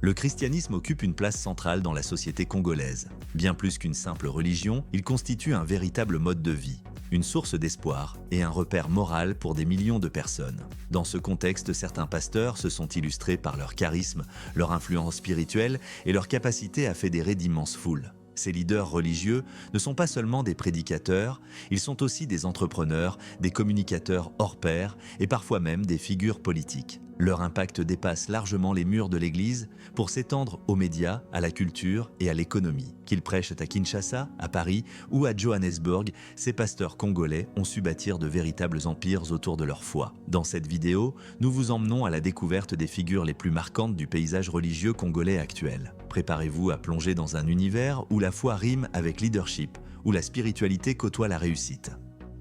Le christianisme occupe une place centrale dans la société congolaise. Bien plus qu'une simple religion, il constitue un véritable mode de vie, une source d'espoir et un repère moral pour des millions de personnes. Dans ce contexte, certains pasteurs se sont illustrés par leur charisme, leur influence spirituelle et leur capacité à fédérer d'immenses foules. Ces leaders religieux ne sont pas seulement des prédicateurs, ils sont aussi des entrepreneurs, des communicateurs hors pair et parfois même des figures politiques. Leur impact dépasse largement les murs de l'Église pour s'étendre aux médias, à la culture et à l'économie. Qu'ils prêchent à Kinshasa, à Paris ou à Johannesburg, ces pasteurs congolais ont su bâtir de véritables empires autour de leur foi. Dans cette vidéo, nous vous emmenons à la découverte des figures les plus marquantes du paysage religieux congolais actuel. Préparez-vous à plonger dans un univers où la foi rime avec leadership, où la spiritualité côtoie la réussite.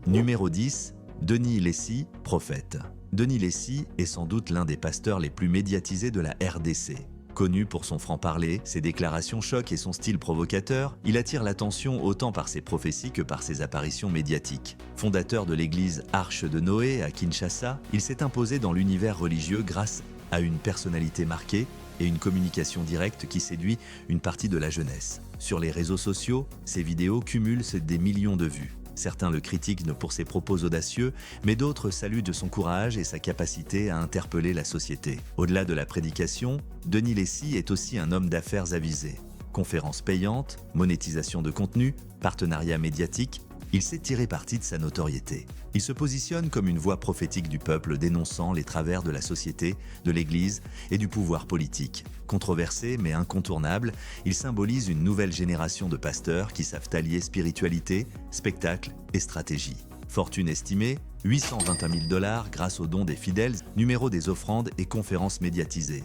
Numéro 10, Denis Lessi, prophète. Denis Lessi est sans doute l'un des pasteurs les plus médiatisés de la RDC. Connu pour son franc-parler, ses déclarations choc et son style provocateur, il attire l'attention autant par ses prophéties que par ses apparitions médiatiques. Fondateur de l'église Arche de Noé à Kinshasa, il s'est imposé dans l'univers religieux grâce à une personnalité marquée et une communication directe qui séduit une partie de la jeunesse. Sur les réseaux sociaux, ses vidéos cumulent des millions de vues. Certains le critiquent pour ses propos audacieux, mais d'autres saluent de son courage et sa capacité à interpeller la société. Au-delà de la prédication, Denis Lessi est aussi un homme d'affaires avisé. Conférences payantes, monétisation de contenu, partenariats médiatiques, il sait tirer parti de sa notoriété. Il se positionne comme une voix prophétique du peuple dénonçant les travers de la société, de l'Église et du pouvoir politique. Controversé mais incontournable, il symbolise une nouvelle génération de pasteurs qui savent allier spiritualité, spectacle et stratégie. Fortune estimée, 821 000 $ grâce aux dons des fidèles, numéro des offrandes et conférences médiatisées.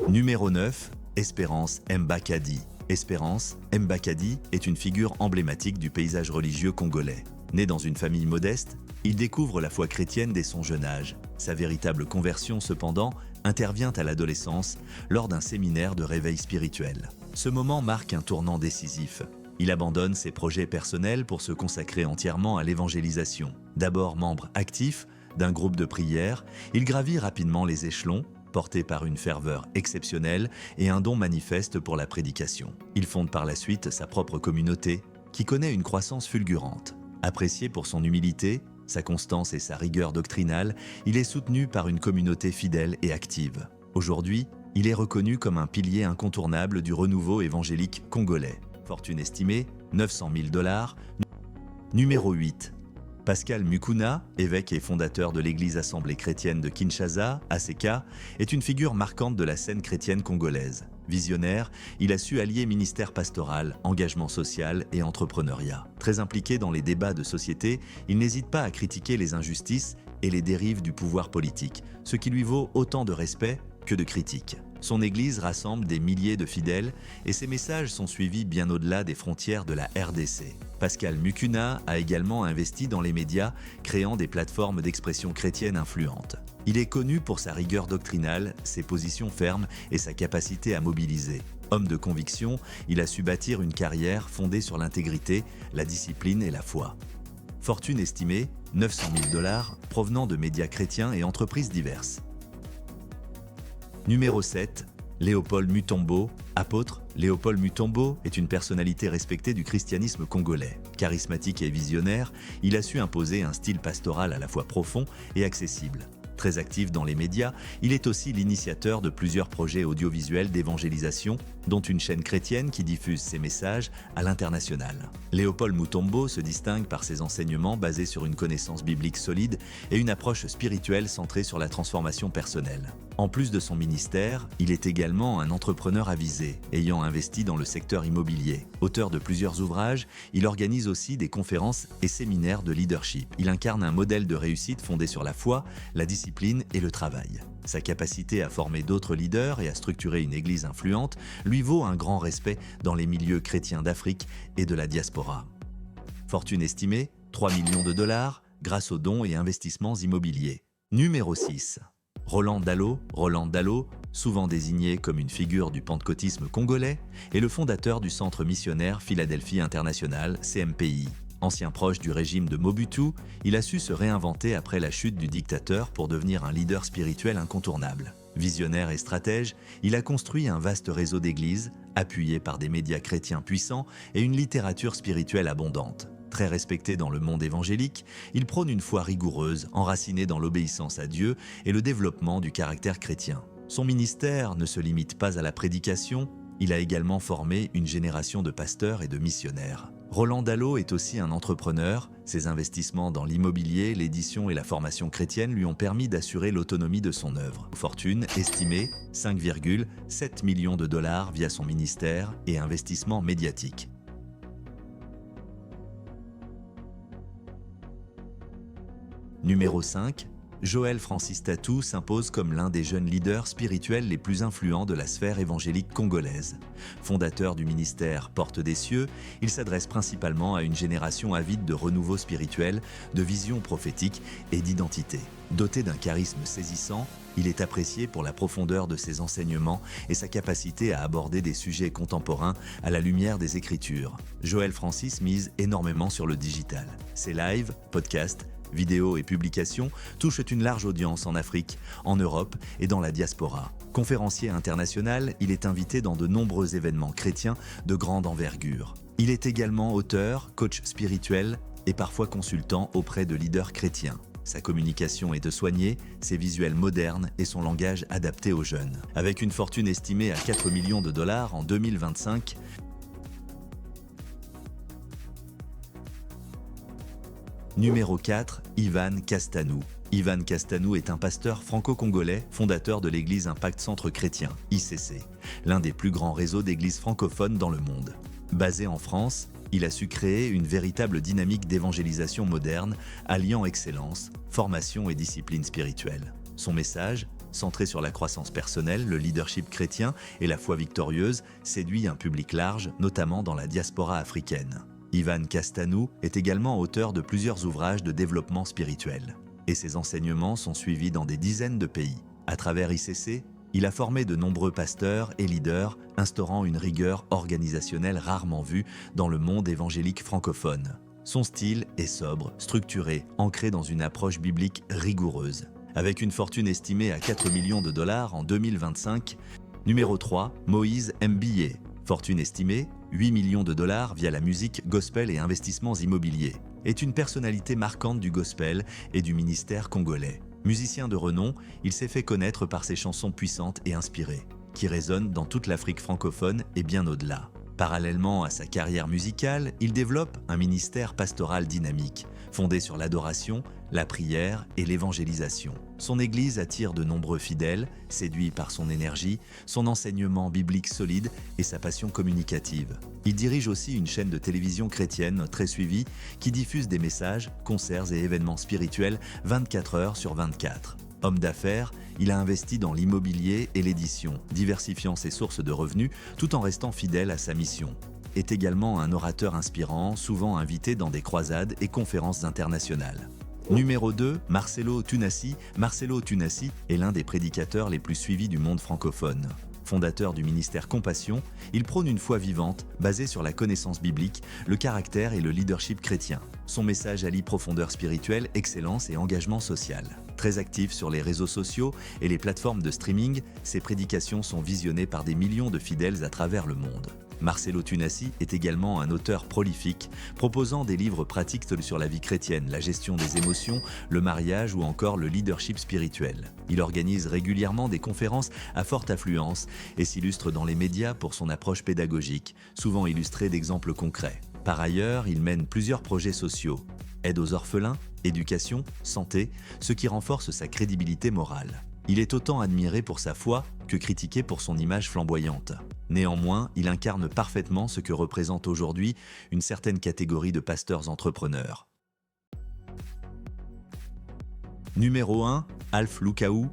Numéro 9, Espérance Mbakadi. Espérance Mbakadi est une figure emblématique du paysage religieux congolais. Né dans une famille modeste, il découvre la foi chrétienne dès son jeune âge. Sa véritable conversion, cependant, intervient à l'adolescence lors d'un séminaire de réveil spirituel. Ce moment marque un tournant décisif. Il abandonne ses projets personnels pour se consacrer entièrement à l'évangélisation. D'abord membre actif d'un groupe de prière, il gravit rapidement les échelons, porté par une ferveur exceptionnelle et un don manifeste pour la prédication. Il fonde par la suite sa propre communauté, qui connaît une croissance fulgurante. Apprécié pour son humilité, sa constance et sa rigueur doctrinale, il est soutenu par une communauté fidèle et active. Aujourd'hui, il est reconnu comme un pilier incontournable du renouveau évangélique congolais. Fortune estimée, 900 000 $. Numéro 8. Pascal Mukuna, évêque et fondateur de l'Église Assemblée chrétienne de Kinshasa, ACK, est une figure marquante de la scène chrétienne congolaise. Visionnaire, il a su allier ministère pastoral, engagement social et entrepreneuriat. Très impliqué dans les débats de société, il n'hésite pas à critiquer les injustices et les dérives du pouvoir politique, ce qui lui vaut autant de respect que de critiques. Son église rassemble des milliers de fidèles et ses messages sont suivis bien au-delà des frontières de la RDC. Pascal Mukuna a également investi dans les médias, créant des plateformes d'expression chrétienne influentes. Il est connu pour sa rigueur doctrinale, ses positions fermes et sa capacité à mobiliser. Homme de conviction, il a su bâtir une carrière fondée sur l'intégrité, la discipline et la foi. Fortune estimée, 900 000 $ provenant de médias chrétiens et entreprises diverses. Numéro 7, Léopold Mutombo, apôtre. Léopold Mutombo est une personnalité respectée du christianisme congolais. Charismatique et visionnaire, il a su imposer un style pastoral à la fois profond et accessible. Très actif dans les médias, il est aussi l'initiateur de plusieurs projets audiovisuels d'évangélisation, dont une chaîne chrétienne qui diffuse ses messages à l'international. Léopold Mutombo se distingue par ses enseignements basés sur une connaissance biblique solide et une approche spirituelle centrée sur la transformation personnelle. En plus de son ministère, il est également un entrepreneur avisé, ayant investi dans le secteur immobilier. Auteur de plusieurs ouvrages, il organise aussi des conférences et séminaires de leadership. Il incarne un modèle de réussite fondé sur la foi, la discipline et le travail. Sa capacité à former d'autres leaders et à structurer une église influente lui vaut un grand respect dans les milieux chrétiens d'Afrique et de la diaspora. Fortune estimée, 3 millions de $, grâce aux dons et investissements immobiliers. Numéro 6. Roland Dallot. Roland Dallot, souvent désigné comme une figure du pentecôtisme congolais, est le fondateur du centre missionnaire Philadelphie International, CMPI. Ancien proche du régime de Mobutu, il a su se réinventer après la chute du dictateur pour devenir un leader spirituel incontournable. Visionnaire et stratège, il a construit un vaste réseau d'églises, appuyé par des médias chrétiens puissants et une littérature spirituelle abondante. Très respecté dans le monde évangélique, il prône une foi rigoureuse, enracinée dans l'obéissance à Dieu et le développement du caractère chrétien. Son ministère ne se limite pas à la prédication, il a également formé une génération de pasteurs et de missionnaires. Roland Dallot est aussi un entrepreneur. Ses investissements dans l'immobilier, l'édition et la formation chrétienne lui ont permis d'assurer l'autonomie de son œuvre. Fortune estimée 5,7 millions de dollars via son ministère et investissements médiatiques. Numéro 5. Joël Francis Tatou s'impose comme l'un des jeunes leaders spirituels les plus influents de la sphère évangélique congolaise. Fondateur du ministère Porte des Cieux, il s'adresse principalement à une génération avide de renouveau spirituel, de vision prophétique et d'identité. Doté d'un charisme saisissant, il est apprécié pour la profondeur de ses enseignements et sa capacité à aborder des sujets contemporains à la lumière des Écritures. Joël Francis mise énormément sur le digital. Ses lives, podcasts, vidéos et publications touchent une large audience en Afrique, en Europe et dans la diaspora. Conférencier international, il est invité dans de nombreux événements chrétiens de grande envergure. Il est également auteur, coach spirituel et parfois consultant auprès de leaders chrétiens. Sa communication est de soigner, ses visuels modernes et son langage adapté aux jeunes. Avec une fortune estimée à 4 millions de dollars en 2025, Numéro 4, Ivan Castanou. Ivan Castanou est un pasteur franco-congolais, fondateur de l'église Impact Centre Chrétien, ICC, l'un des plus grands réseaux d'églises francophones dans le monde. Basé en France, il a su créer une véritable dynamique d'évangélisation moderne, alliant excellence, formation et discipline spirituelle. Son message, centré sur la croissance personnelle, le leadership chrétien et la foi victorieuse, séduit un public large, notamment dans la diaspora africaine. Ivan Castanou est également auteur de plusieurs ouvrages de développement spirituel. Et ses enseignements sont suivis dans des dizaines de pays. À travers ICC, il a formé de nombreux pasteurs et leaders, instaurant une rigueur organisationnelle rarement vue dans le monde évangélique francophone. Son style est sobre, structuré, ancré dans une approche biblique rigoureuse. Avec une fortune estimée à 4 millions de dollars en 2025, numéro 3, Moïse Mbilé. Fortune estimée, 8 millions de dollars via la musique, gospel et investissements immobiliers. Est une personnalité marquante du gospel et du ministère congolais. Musicien de renom, il s'est fait connaître par ses chansons puissantes et inspirées, qui résonnent dans toute l'Afrique francophone et bien au-delà. Parallèlement à sa carrière musicale, il développe un ministère pastoral dynamique, fondé sur l'adoration, la prière et l'évangélisation. Son église attire de nombreux fidèles, séduits par son énergie, son enseignement biblique solide et sa passion communicative. Il dirige aussi une chaîne de télévision chrétienne très suivie qui diffuse des messages, concerts et événements spirituels 24 heures sur 24. Homme d'affaires, il a investi dans l'immobilier et l'édition, diversifiant ses sources de revenus tout en restant fidèle à sa mission. Est également un orateur inspirant, souvent invité dans des croisades et conférences internationales. Numéro 2, Marcelo Tunasi. Marcelo Tunasi est l'un des prédicateurs les plus suivis du monde francophone. Fondateur du ministère Compassion, il prône une foi vivante, basée sur la connaissance biblique, le caractère et le leadership chrétien. Son message allie profondeur spirituelle, excellence et engagement social. Très actif sur les réseaux sociaux et les plateformes de streaming, ses prédications sont visionnées par des millions de fidèles à travers le monde. Marcelo Tunasi est également un auteur prolifique, proposant des livres pratiques sur la vie chrétienne, la gestion des émotions, le mariage ou encore le leadership spirituel. Il organise régulièrement des conférences à forte affluence et s'illustre dans les médias pour son approche pédagogique, souvent illustrée d'exemples concrets. Par ailleurs, il mène plusieurs projets sociaux, aide aux orphelins, éducation, santé, ce qui renforce sa crédibilité morale. Il est autant admiré pour sa foi que critiqué pour son image flamboyante. Néanmoins, il incarne parfaitement ce que représente aujourd'hui une certaine catégorie de pasteurs entrepreneurs. Numéro 1, Alph Lukau.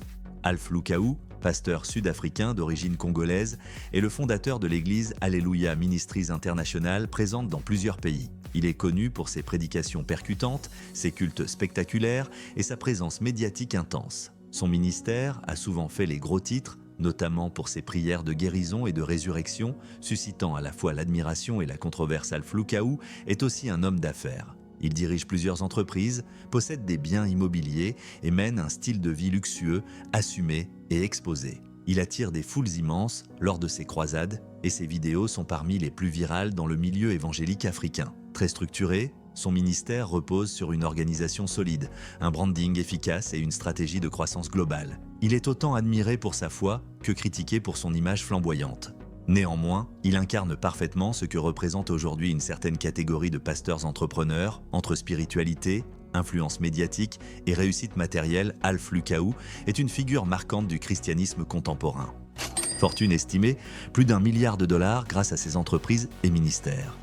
Alph Lukau, pasteur sud-africain d'origine congolaise, est le fondateur de l'église Alléluia Ministries International présente dans plusieurs pays. Il est connu pour ses prédications percutantes, ses cultes spectaculaires et sa présence médiatique intense. Son ministère a souvent fait les gros titres, notamment pour ses prières de guérison et de résurrection, suscitant à la fois l'admiration et la controverse. Alph Lukau est aussi un homme d'affaires. Il dirige plusieurs entreprises, possède des biens immobiliers et mène un style de vie luxueux, assumé et exposé. Il attire des foules immenses lors de ses croisades et ses vidéos sont parmi les plus virales dans le milieu évangélique africain. Très structuré, son ministère repose sur une organisation solide, un branding efficace et une stratégie de croissance globale. Il est autant admiré pour sa foi que critiqué pour son image flamboyante. Néanmoins, il incarne parfaitement ce que représente aujourd'hui une certaine catégorie de pasteurs entrepreneurs entre spiritualité, influence médiatique et réussite matérielle. Alph Lukau est une figure marquante du christianisme contemporain. Fortune estimée, plus d'1 milliard de dollars grâce à ses entreprises et ministères.